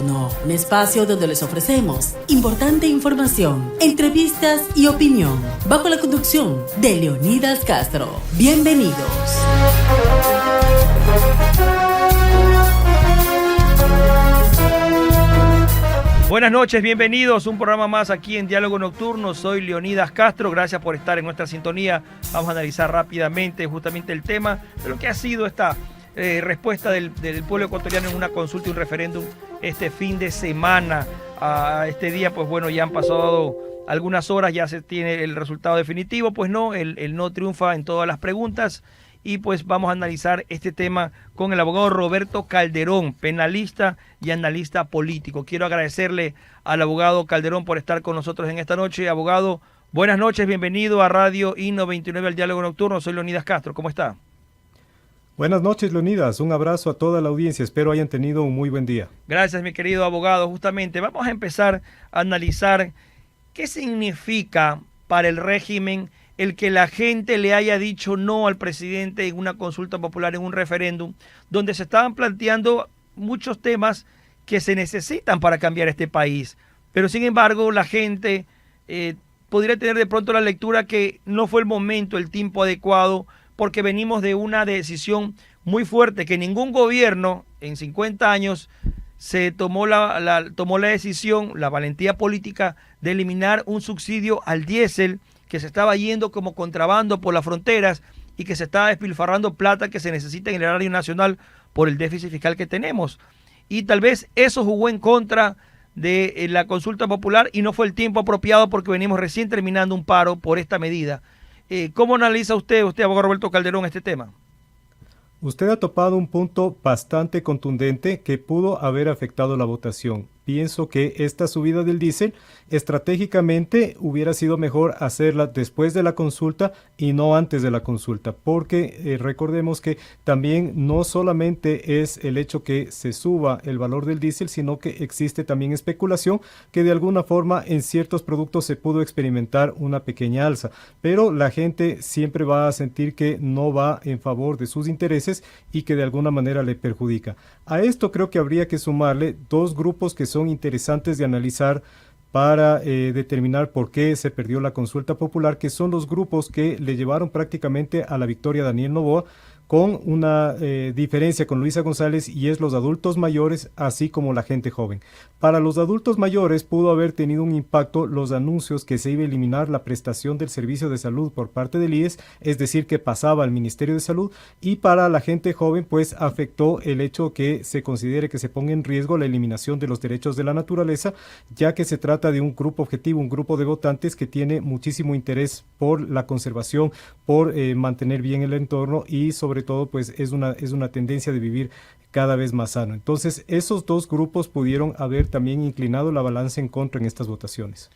Nocturno, un espacio donde les ofrecemos importante información, entrevistas y opinión, bajo la conducción de Leonidas Castro. Bienvenidos. Buenas noches, bienvenidos a un programa más aquí en Diálogo Nocturno. Soy Leonidas Castro, gracias por estar en nuestra sintonía. Vamos a analizar rápidamente justamente el tema de lo que ha sido esta respuesta del pueblo ecuatoriano en una consulta y un referéndum este fin de semana. A este día, pues bueno, ya han pasado algunas horas, ya se tiene el resultado definitivo. Pues no, el no triunfa en todas las preguntas. Y pues vamos a analizar este tema con el abogado Roberto Calderón, penalista y analista político. Quiero agradecerle al abogado Calderón por estar con nosotros en esta noche. Abogado, buenas noches, bienvenido a Radio I-99 al Diálogo Nocturno. Soy Leonidas Castro, ¿cómo está? Buenas noches, Leonidas. Un abrazo a toda la audiencia. Espero hayan tenido un muy buen día. Gracias, mi querido abogado. Justamente vamos a empezar a analizar qué significa para el régimen el que la gente le haya dicho no al presidente en una consulta popular, en un referéndum, donde se estaban planteando muchos temas que se necesitan para cambiar este país. Pero sin embargo, la gente podría tener de pronto la lectura que no fue el momento, el tiempo adecuado, porque venimos de una decisión muy fuerte, que ningún gobierno en 50 años se tomó tomó la decisión, la valentía política de eliminar un subsidio al diésel que se estaba yendo como contrabando por las fronteras y que se estaba despilfarrando plata que se necesita en el erario nacional por el déficit fiscal que tenemos. Y tal vez eso jugó en contra de la consulta popular y no fue el tiempo apropiado porque venimos recién terminando un paro por esta medida. ¿Cómo analiza usted, abogado Roberto Calderón, este tema? Usted ha topado un punto bastante contundente que pudo haber afectado la votación. Pienso que esta subida del diésel estratégicamente hubiera sido mejor hacerla después de la consulta y no antes de la consulta, porque recordemos que también no solamente es el hecho que se suba el valor del diésel, sino que existe también especulación que de alguna forma en ciertos productos se pudo experimentar una pequeña alza, pero la gente siempre va a sentir que no va en favor de sus intereses y que de alguna manera le perjudica. A esto creo que habría que sumarle dos grupos que son interesantes de analizar para determinar por qué se perdió la consulta popular, que son los grupos que le llevaron prácticamente a la victoria a Daniel Noboa, con una diferencia con Luisa González, y es los adultos mayores, así como la gente joven. Para los adultos mayores pudo haber tenido un impacto los anuncios que se iba a eliminar la prestación del servicio de salud por parte del IES, es decir, que pasaba al Ministerio de Salud, y para la gente joven pues afectó el hecho que se considere que se ponga en riesgo la eliminación de los derechos de la naturaleza, ya que se trata de un grupo objetivo, un grupo de votantes que tiene muchísimo interés por la conservación, por mantener bien el entorno y sobre todo pues es una tendencia de vivir cada vez más sano. Entonces esos dos grupos pudieron haber también inclinado la balanza en contra en estas votaciones.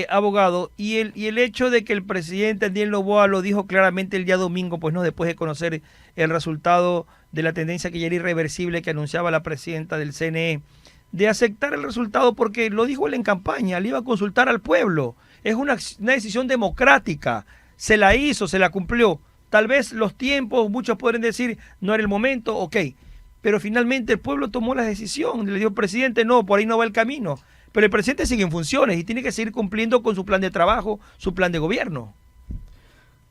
Abogado, y el hecho de que el presidente Daniel Noboa lo dijo claramente el día domingo, pues no, después de conocer el resultado de la tendencia que ya era irreversible que anunciaba la presidenta del CNE, de aceptar el resultado porque lo dijo él en campaña, le iba a consultar al pueblo, es una decisión democrática, se la hizo, se la cumplió. Tal vez los tiempos, muchos pueden decir, no era el momento, ok, pero finalmente el pueblo tomó la decisión, le dijo al presidente, no, por ahí no va el camino, pero el presidente sigue en funciones y tiene que seguir cumpliendo con su plan de trabajo, su plan de gobierno.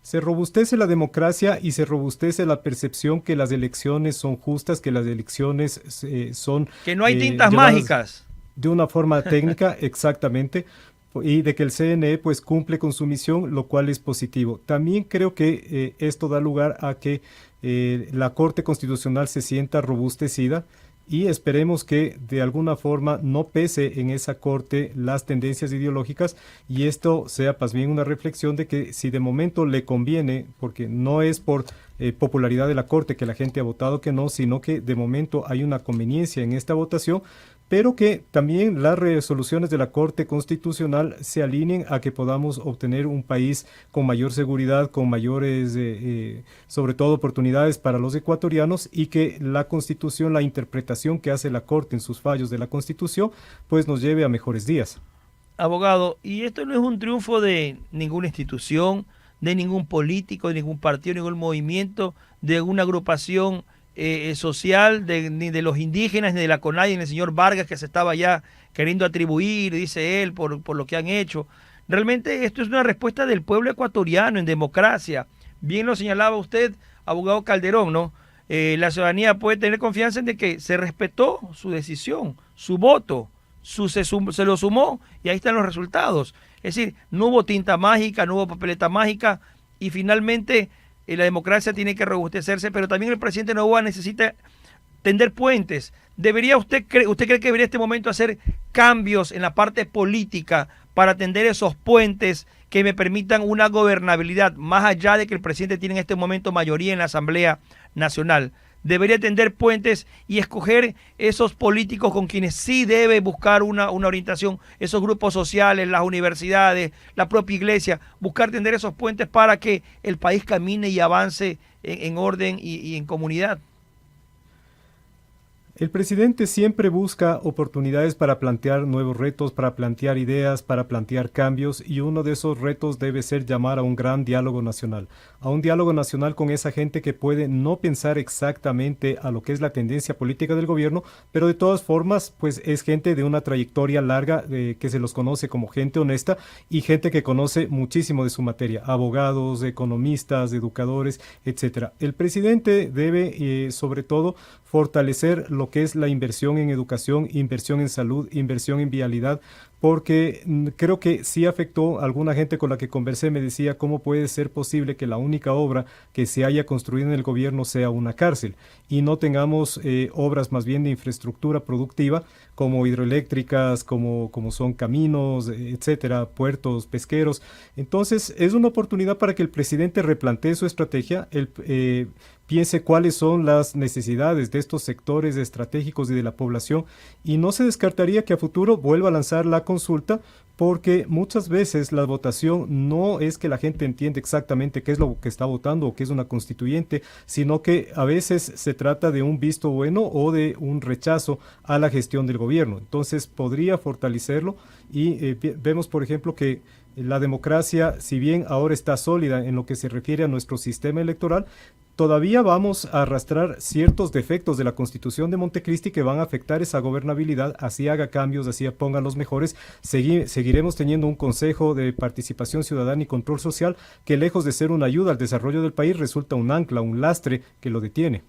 Se robustece la democracia y se robustece la percepción que las elecciones son justas, que las elecciones son... Que no hay tintas mágicas. De una forma técnica, exactamente, y de que el CNE pues cumple con su misión, lo cual es positivo. También creo que esto da lugar a que la Corte Constitucional se sienta robustecida y esperemos que de alguna forma no pese en esa Corte las tendencias ideológicas y esto sea más bien una reflexión de que si de momento le conviene, porque no es por popularidad de la Corte que la gente ha votado que no, sino que de momento hay una conveniencia en esta votación, pero que también las resoluciones de la Corte Constitucional se alineen a que podamos obtener un país con mayor seguridad, con mayores, sobre todo, oportunidades para los ecuatorianos y que la Constitución, la interpretación que hace la Corte en sus fallos de la Constitución, pues nos lleve a mejores días. Abogado, y esto no es un triunfo de ninguna institución, de ningún político, de ningún partido, de ningún movimiento, de una agrupación social ni de los indígenas, ni de la CONADI, ni del señor Vargas, que se estaba ya queriendo atribuir, dice él, por lo que han hecho. Realmente esto es una respuesta del pueblo ecuatoriano en democracia. Bien lo señalaba usted, abogado Calderón, ¿no? La ciudadanía puede tener confianza en de que se respetó su decisión, su voto, se lo sumó y ahí están los resultados. Es decir, no hubo tinta mágica, no hubo papeleta mágica y finalmente la democracia tiene que robustecerse, pero también el presidente Noboa necesita tender puentes. ¿Usted cree que debería en este momento hacer cambios en la parte política para tender esos puentes que me permitan una gobernabilidad, más allá de que el presidente tiene en este momento mayoría en la Asamblea Nacional? Debería tender puentes y escoger esos políticos con quienes sí debe buscar una orientación, esos grupos sociales, las universidades, la propia iglesia, buscar tender esos puentes para que el país camine y avance en orden y en comunidad. El presidente siempre busca oportunidades para plantear nuevos retos, para plantear ideas, para plantear cambios, y uno de esos retos debe ser llamar a un gran diálogo nacional, a un diálogo nacional con esa gente que puede no pensar exactamente a lo que es la tendencia política del gobierno, pero de todas formas pues es gente de una trayectoria larga, que se los conoce como gente honesta y gente que conoce muchísimo de su materia, abogados, economistas, educadores, etcétera. El presidente debe sobre todo fortalecer lo que es la inversión en educación, inversión en salud, inversión en vialidad, porque creo que sí afectó a alguna gente con la que conversé. Me decía cómo puede ser posible que la única obra que se haya construido en el gobierno sea una cárcel y no tengamos obras más bien de infraestructura productiva como hidroeléctricas, como son caminos, etcétera, puertos, pesqueros. Entonces es una oportunidad para que el presidente replantee su estrategia, piense cuáles son las necesidades de estos sectores estratégicos y de la población, y no se descartaría que a futuro vuelva a lanzar la consulta, porque muchas veces la votación no es que la gente entiende exactamente qué es lo que está votando o qué es una constituyente, sino que a veces se trata de un visto bueno o de un rechazo a la gestión del gobierno. Entonces podría fortalecerlo y vemos, por ejemplo, que la democracia, si bien ahora está sólida en lo que se refiere a nuestro sistema electoral, todavía vamos a arrastrar ciertos defectos de la Constitución de Montecristi que van a afectar esa gobernabilidad. Así haga cambios, así pongan los mejores, seguiremos teniendo un Consejo de Participación Ciudadana y Control Social que, lejos de ser una ayuda al desarrollo del país, resulta un ancla, un lastre que lo detiene.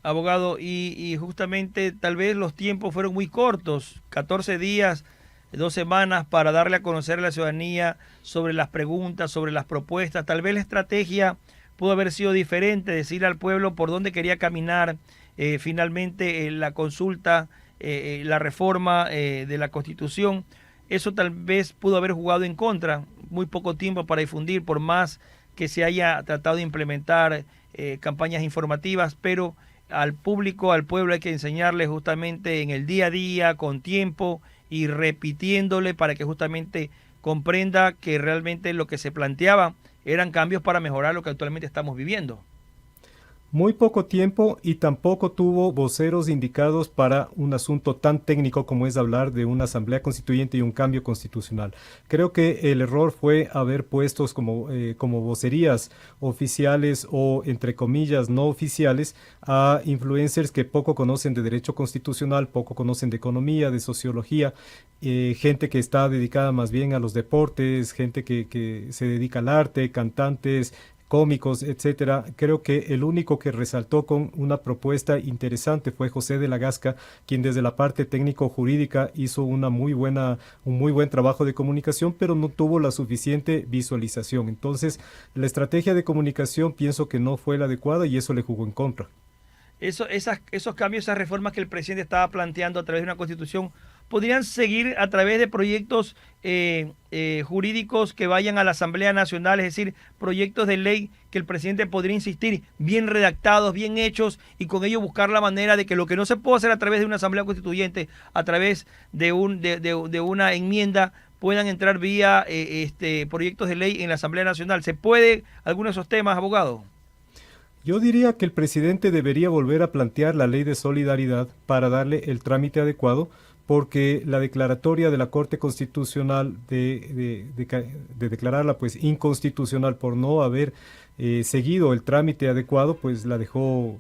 Abogado, y justamente tal vez los tiempos fueron muy cortos, 14 días, 2 semanas para darle a conocer a la ciudadanía sobre las preguntas, sobre las propuestas. Tal vez la estrategia pudo haber sido diferente, decirle al pueblo por dónde quería caminar finalmente la consulta, la reforma de la Constitución. Eso tal vez pudo haber jugado en contra, muy poco tiempo para difundir, por más que se haya tratado de implementar campañas informativas, pero al público, al pueblo hay que enseñarle justamente en el día a día, con tiempo y repitiéndole para que justamente comprenda que realmente lo que se planteaba eran cambios para mejorar lo que actualmente estamos viviendo. Muy poco tiempo y tampoco tuvo voceros indicados para un asunto tan técnico como es hablar de una asamblea constituyente y un cambio constitucional. Creo que el error fue haber puestos como vocerías oficiales o, entre comillas, no oficiales a influencers que poco conocen de derecho constitucional, poco conocen de economía, de sociología, gente que está dedicada más bien a los deportes, gente que se dedica al arte, cantantes, cómicos, etcétera. Creo que el único que resaltó con una propuesta interesante fue José de la Gasca, quien desde la parte técnico-jurídica hizo un muy buen trabajo de comunicación, pero no tuvo la suficiente visualización. Entonces, la estrategia de comunicación pienso que no fue la adecuada y eso le jugó en contra. Esos cambios, esas reformas que el presidente estaba planteando a través de una constitución, podrían seguir a través de proyectos jurídicos que vayan a la Asamblea Nacional, es decir, proyectos de ley que el presidente podría insistir, bien redactados, bien hechos, y con ello buscar la manera de que lo que no se puede hacer a través de una Asamblea Constituyente, a través de una enmienda, puedan entrar vía proyectos de ley en la Asamblea Nacional. ¿Se puede algunos de esos temas, abogado? Yo diría que el presidente debería volver a plantear la ley de solidaridad para darle el trámite adecuado, porque la declaratoria de la Corte Constitucional de declararla pues inconstitucional por no haber seguido el trámite adecuado, pues la dejó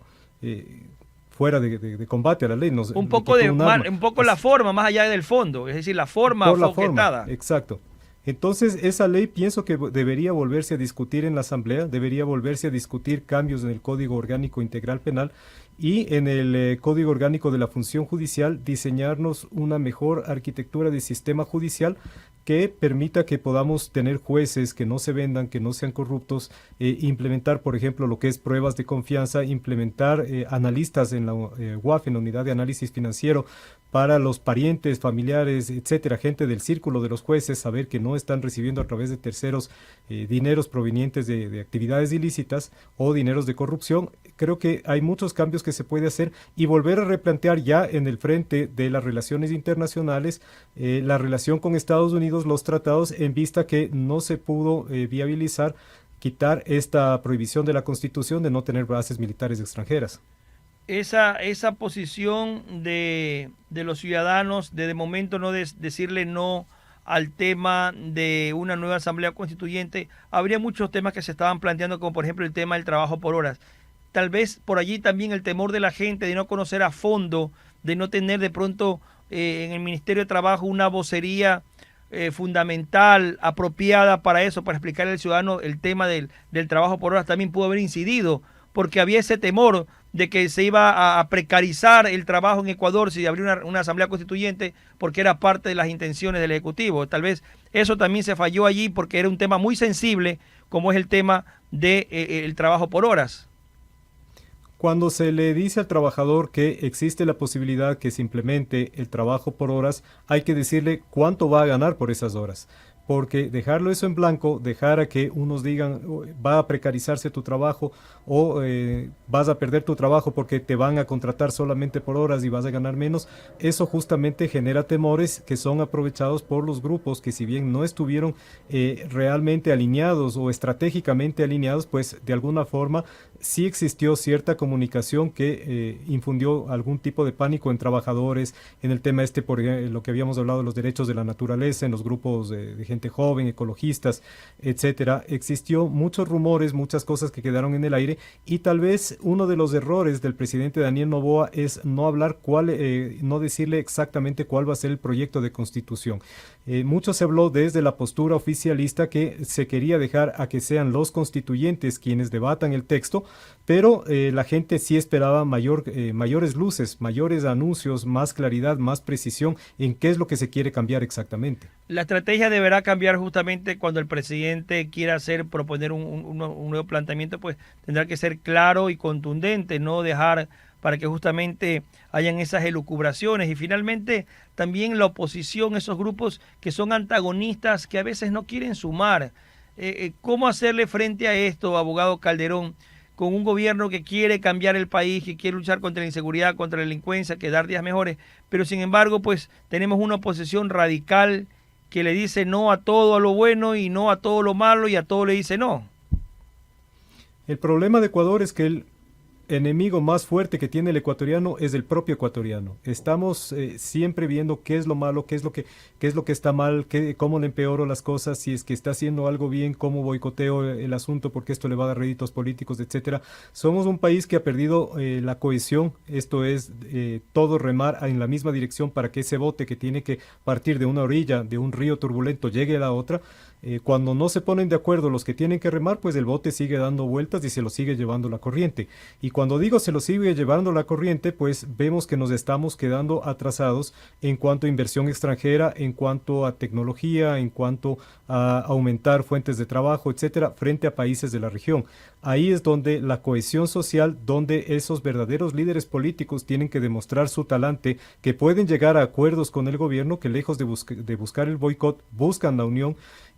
fuera de combate a la ley. Un poco la forma más allá del fondo, es decir, la forma por la foquetada. forma, exacto. Entonces, esa ley pienso que debería volverse a discutir en la Asamblea, debería volverse a discutir cambios en el Código Orgánico Integral Penal y en el Código Orgánico de la Función Judicial, diseñarnos una mejor arquitectura de sistema judicial que permita que podamos tener jueces que no se vendan, que no sean corruptos, implementar, por ejemplo, lo que es pruebas de confianza, implementar analistas en la UAF, en la Unidad de Análisis Financiero, para los parientes, familiares, etcétera, gente del círculo de los jueces, saber que no están recibiendo a través de terceros dineros provenientes de actividades ilícitas o dineros de corrupción. Creo que hay muchos cambios que se puede hacer y volver a replantear ya en el frente de las relaciones internacionales la relación con Estados Unidos, los tratados, en vista que no se pudo viabilizar quitar esta prohibición de la Constitución de no tener bases militares extranjeras. Esa posición de los ciudadanos de momento no decirle no al tema de una nueva asamblea constituyente, habría muchos temas que se estaban planteando, como por ejemplo el tema del trabajo por horas. Tal vez por allí también el temor de la gente de no conocer a fondo, de no tener de pronto en el Ministerio de Trabajo una vocería fundamental, apropiada para eso, para explicarle al ciudadano el tema del trabajo por horas, también pudo haber incidido, porque había ese temor de que se iba a precarizar el trabajo en Ecuador si abría una asamblea constituyente, porque era parte de las intenciones del Ejecutivo. Tal vez eso también se falló allí porque era un tema muy sensible, como es el tema del trabajo por horas. Cuando se le dice al trabajador que existe la posibilidad que se implemente el trabajo por horas, hay que decirle cuánto va a ganar por esas horas. Porque dejarlo eso en blanco, dejar a que unos digan va a precarizarse tu trabajo o vas a perder tu trabajo porque te van a contratar solamente por horas y vas a ganar menos, eso justamente genera temores que son aprovechados por los grupos que, si bien no estuvieron realmente alineados o estratégicamente alineados, pues de alguna forma sí existió cierta comunicación que infundió algún tipo de pánico en trabajadores, en el tema por lo que habíamos hablado de los derechos de la naturaleza, en los grupos de gente joven, ecologistas, etcétera. Existió muchos rumores, muchas cosas que quedaron en el aire, y tal vez uno de los errores del presidente Daniel Noboa es no hablar no decirle exactamente cuál va a ser el proyecto de constitución. Mucho se habló desde la postura oficialista que se quería dejar a que sean los constituyentes quienes debatan el texto, pero la gente sí esperaba mayores luces, mayores anuncios, más claridad, más precisión en qué es lo que se quiere cambiar exactamente. La estrategia deberá cambiar justamente cuando el presidente quiera proponer un nuevo planteamiento, pues tendrá que ser claro y contundente, no dejar para que justamente hayan esas elucubraciones. Y finalmente también la oposición, esos grupos que son antagonistas, que a veces no quieren sumar. ¿Cómo hacerle frente a esto, abogado Calderón, con un gobierno que quiere cambiar el país, que quiere luchar contra la inseguridad, contra la delincuencia, que dar días mejores, pero sin embargo pues tenemos una oposición radical que le dice no a todo a lo bueno y no a todo lo malo y a todo le dice no? El problema de Ecuador es que el enemigo más fuerte que tiene el ecuatoriano es el propio ecuatoriano. Estamos siempre viendo qué es lo malo, qué es lo que está mal, cómo le empeoro las cosas, si es que está haciendo algo bien, cómo boicoteo el asunto porque esto le va a dar réditos políticos, etcétera. Somos un país que ha perdido la cohesión, esto es todo remar en la misma dirección para que ese bote que tiene que partir de una orilla, de un río turbulento, llegue a la otra. Cuando no se ponen de acuerdo los que tienen que remar, pues el bote sigue dando vueltas y se lo sigue llevando la corriente. Y cuando digo se lo sigue llevando la corriente, pues vemos que nos estamos quedando atrasados en cuanto a inversión extranjera, en cuanto a tecnología, en cuanto a aumentar fuentes de trabajo, etcétera, frente a países de la región. Ahí es donde la cohesión social, donde esos verdaderos líderes políticos tienen que demostrar su talante, que pueden llegar a acuerdos con el gobierno, que lejos de buscar el boicot, buscan la unión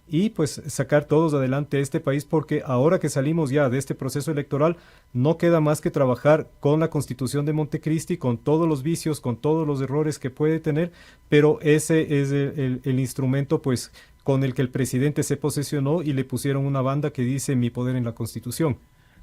y pues sacar todos adelante este país, porque ahora que salimos ya de este proceso electoral no queda más que trabajar con la Constitución de Montecristi, con todos los vicios, con todos los errores que puede tener, pero ese es el instrumento pues con el que el presidente se posesionó y le pusieron una banda que dice mi poder en la Constitución.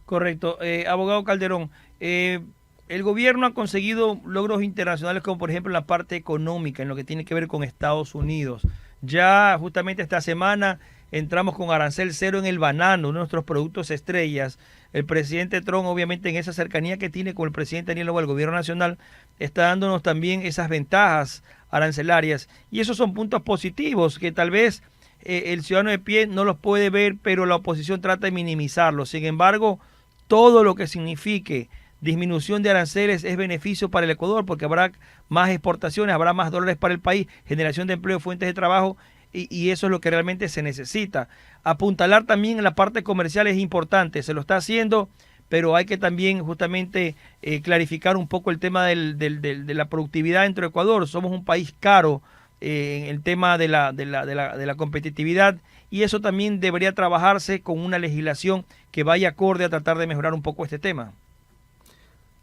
Correcto. Abogado Calderón, el gobierno ha conseguido logros internacionales como por ejemplo en la parte económica, en lo que tiene que ver con Estados Unidos. Ya justamente esta semana entramos con arancel cero en el banano, uno de nuestros productos estrellas. El presidente Trump, obviamente, en esa cercanía que tiene con el presidente Daniel Noboa, el gobierno nacional, está dándonos también esas ventajas arancelarias. Y esos son puntos positivos que tal vez el ciudadano de pie no los puede ver, pero la oposición trata de minimizarlos. Sin embargo, todo lo que signifique disminución de aranceles es beneficio para el Ecuador, porque habrá más exportaciones, habrá más dólares para el país, generación de empleo, fuentes de trabajo, y eso es lo que realmente se necesita. Apuntalar también en la parte comercial es importante, se lo está haciendo, pero hay que también justamente clarificar un poco el tema de la productividad dentro de Ecuador. Somos un país caro en el tema de la competitividad, y eso también debería trabajarse con una legislación que vaya acorde a tratar de mejorar un poco este tema.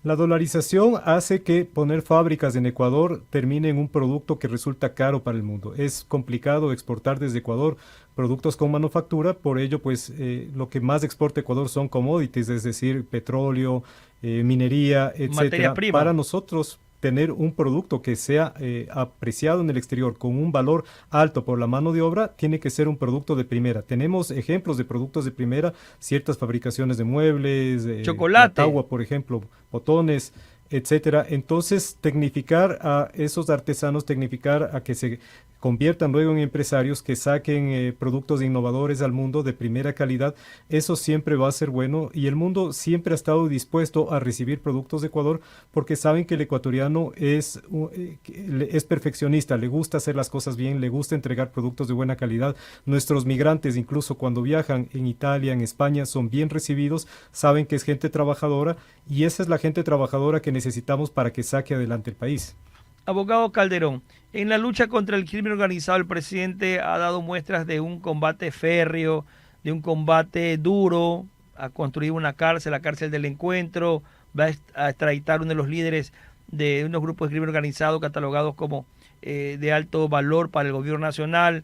La dolarización hace que poner fábricas en Ecuador termine en un producto que resulta caro para el mundo. Es complicado exportar desde Ecuador productos con manufactura, por ello pues lo que más exporta Ecuador son commodities, es decir, petróleo, minería, etcétera. Para nosotros tener un producto que sea apreciado en el exterior con un valor alto por la mano de obra, tiene que ser un producto de primera. Tenemos ejemplos de productos de primera, ciertas fabricaciones de muebles, chocolate, agua, por ejemplo, botones, etcétera. Entonces, tecnificar a esos artesanos, tecnificar a que se conviertan luego en empresarios que saquen productos innovadores al mundo de primera calidad, eso siempre va a ser bueno, y el mundo siempre ha estado dispuesto a recibir productos de Ecuador porque saben que el ecuatoriano es perfeccionista, le gusta hacer las cosas bien, le gusta entregar productos de buena calidad. Nuestros migrantes, incluso cuando viajan en Italia, en España, son bien recibidos, saben que es gente trabajadora, y esa es la gente trabajadora que necesitamos para que saque adelante el país. Abogado Calderón, en la lucha contra el crimen organizado, el presidente ha dado muestras de un combate férreo, de un combate duro, a construir una cárcel, la cárcel del encuentro, va a extraditar uno de los líderes de unos grupos de crimen organizado catalogados como de alto valor para el gobierno nacional.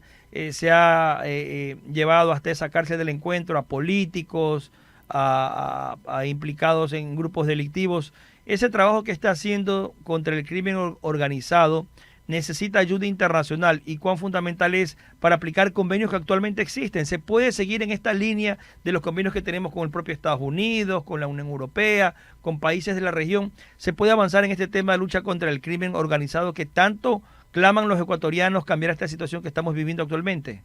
Se ha llevado hasta esa cárcel del encuentro a políticos, a implicados en grupos delictivos. Ese trabajo que está haciendo contra el crimen organizado necesita ayuda internacional, y cuán fundamental es para aplicar convenios que actualmente existen. Se puede seguir en esta línea de los convenios que tenemos con el propio Estados Unidos, con la Unión Europea, con países de la región. Se puede avanzar en este tema de lucha contra el crimen organizado que tanto claman los ecuatorianos, cambiar esta situación que estamos viviendo actualmente.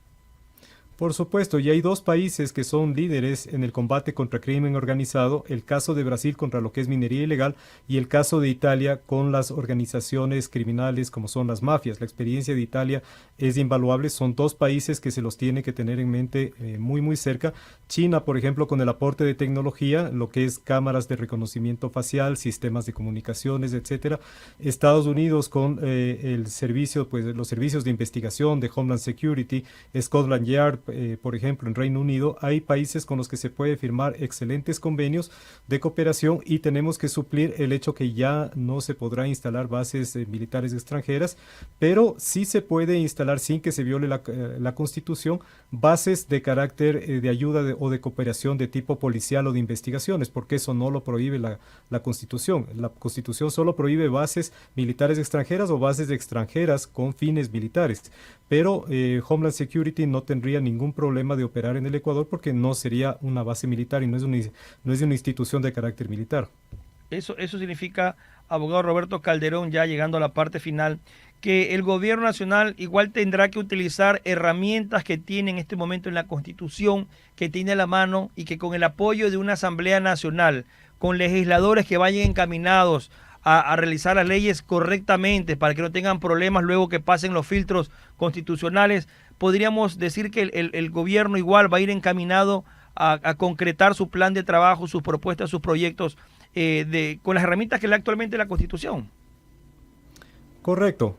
Por supuesto, y hay dos países que son líderes en el combate contra el crimen organizado, el caso de Brasil contra lo que es minería ilegal, y el caso de Italia con las organizaciones criminales como son las mafias. La experiencia de Italia es invaluable, son dos países que se los tiene que tener en mente muy cerca. China, por ejemplo, con el aporte de tecnología, lo que es cámaras de reconocimiento facial, sistemas de comunicaciones, etcétera. Estados Unidos con el servicio, pues los servicios de investigación de Homeland Security, Scotland Yard, por ejemplo, en Reino Unido. Hay países con los que se puede firmar excelentes convenios de cooperación, y tenemos que suplir el hecho que ya no se podrá instalar bases militares extranjeras, pero sí se puede instalar, sin que se viole la Constitución, bases de carácter de ayuda o de cooperación de tipo policial o de investigaciones, porque eso no lo prohíbe la Constitución. La Constitución solo prohíbe bases militares extranjeras o bases extranjeras con fines militares, pero Homeland Security no tendría ningún problema de operar en el Ecuador porque no sería una base militar y no es una institución de carácter militar. Eso significa, abogado Roberto Calderón, ya llegando a la parte final, que el gobierno nacional igual tendrá que utilizar herramientas que tiene en este momento en la Constitución, que tiene a la mano, y que con el apoyo de una Asamblea Nacional, con legisladores que vayan encaminados a realizar las leyes correctamente para que no tengan problemas luego que pasen los filtros constitucionales, podríamos decir que el gobierno igual va a ir encaminado a concretar su plan de trabajo, sus propuestas, sus proyectos con las herramientas que le da actualmente la Constitución. Correcto.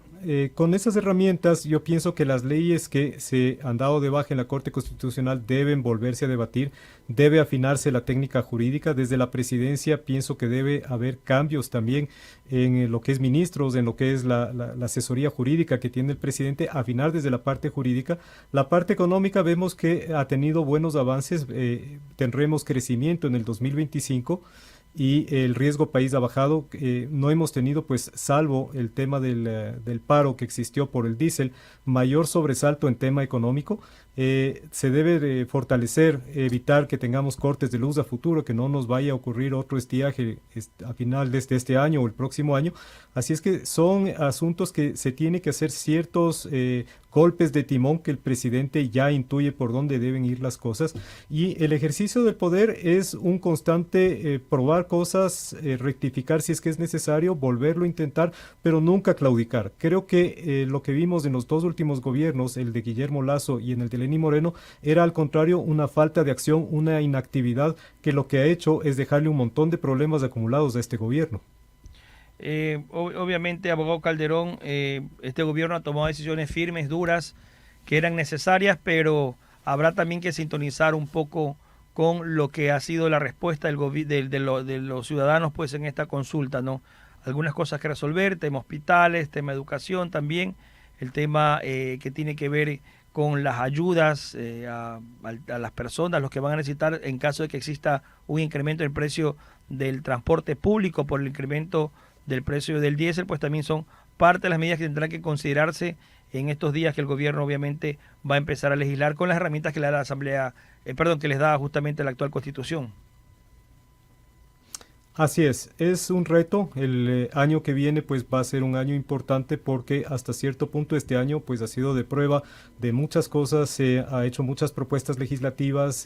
Con esas herramientas yo pienso que las leyes que se han dado de baja en la Corte Constitucional deben volverse a debatir, debe afinarse la técnica jurídica. Desde la presidencia pienso que debe haber cambios también en lo que es ministros, en lo que es la asesoría jurídica que tiene el presidente, afinar desde la parte jurídica. La parte económica vemos que ha tenido buenos avances, tendremos crecimiento en el 2025. Y el riesgo país ha bajado. No hemos tenido, pues, salvo el tema del paro que existió por el diésel, mayor sobresalto en tema económico. Se debe de fortalecer, evitar que tengamos cortes de luz a futuro, que no nos vaya a ocurrir otro estiaje a final de este año o el próximo año. Así es que son asuntos que se tiene que hacer ciertos golpes de timón que el presidente ya intuye por dónde deben ir las cosas, y el ejercicio del poder es un constante probar cosas, rectificar si es que es necesario, volverlo a intentar, pero nunca claudicar. Creo que lo que vimos en los dos últimos gobiernos, el de Guillermo Lasso y en el de Lenín Moreno, era al contrario una falta de acción, una inactividad que lo que ha hecho es dejarle un montón de problemas acumulados a este gobierno. Obviamente, abogado Calderón, este gobierno ha tomado decisiones firmes, duras, que eran necesarias, pero habrá también que sintonizar un poco con lo que ha sido la respuesta de los ciudadanos pues en esta consulta, ¿no? Algunas cosas que resolver, tema hospitales, tema educación también, el tema que tiene que ver con las ayudas a las personas, los que van a necesitar en caso de que exista un incremento del precio del transporte público por el incremento del precio del diésel, pues también son parte de las medidas que tendrán que considerarse en estos días que el gobierno obviamente va a empezar a legislar con las herramientas que le da la Asamblea, que les da justamente la actual Constitución. Así es un reto. El año que viene pues va a ser un año importante porque hasta cierto punto este año pues ha sido de prueba de muchas cosas, se ha hecho muchas propuestas legislativas,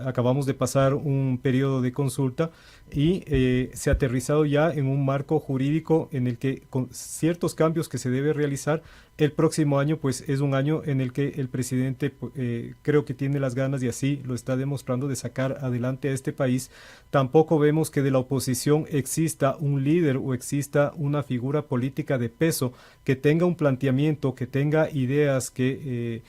acabamos de pasar un periodo de consulta y se ha aterrizado ya en un marco jurídico en el que con ciertos cambios que se debe realizar. El próximo año pues es un año en el que el presidente creo que tiene las ganas, y así lo está demostrando, de sacar adelante a este país. Tampoco vemos que de la oposición exista un líder o exista una figura política de peso que tenga un planteamiento, que tenga ideas que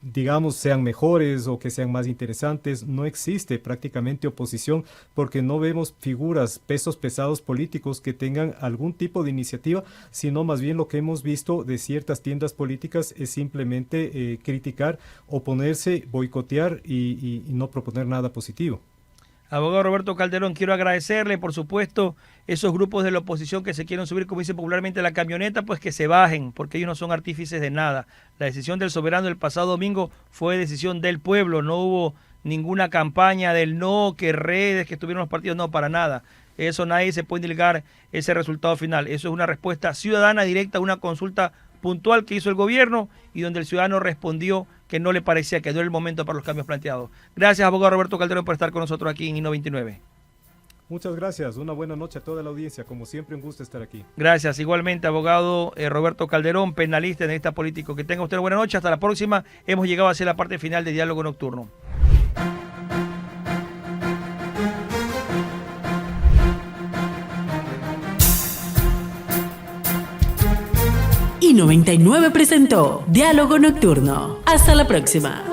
digamos sean mejores o que sean más interesantes. No existe prácticamente oposición porque no vemos figuras, pesos pesados políticos que tengan algún tipo de iniciativa, sino más bien lo que hemos visto de ciertas tiendas políticas es simplemente criticar, oponerse, boicotear y no proponer nada positivo. Abogado Roberto Calderón, quiero agradecerle, por supuesto, esos grupos de la oposición que se quieren subir, como dice popularmente, la camioneta, pues que se bajen, porque ellos no son artífices de nada. La decisión del soberano el pasado domingo fue decisión del pueblo, no hubo ninguna campaña del no, que redes, que estuvieron los partidos, no, para nada. Eso nadie se puede negar ese resultado final. Eso es una respuesta ciudadana directa a una consulta puntual que hizo el gobierno y donde el ciudadano respondió que no le parecía que no era el momento para los cambios planteados. Gracias, abogado Roberto Calderón, por estar con nosotros aquí en Inno29. Muchas gracias, una buena noche a toda la audiencia, como siempre un gusto estar aquí. Gracias, igualmente, abogado Roberto Calderón, penalista en esta político. Que tenga usted una buena noche, hasta la próxima. Hemos llegado hacia la parte final de Diálogo Nocturno. Y 99 presentó Diálogo Nocturno. Hasta la próxima.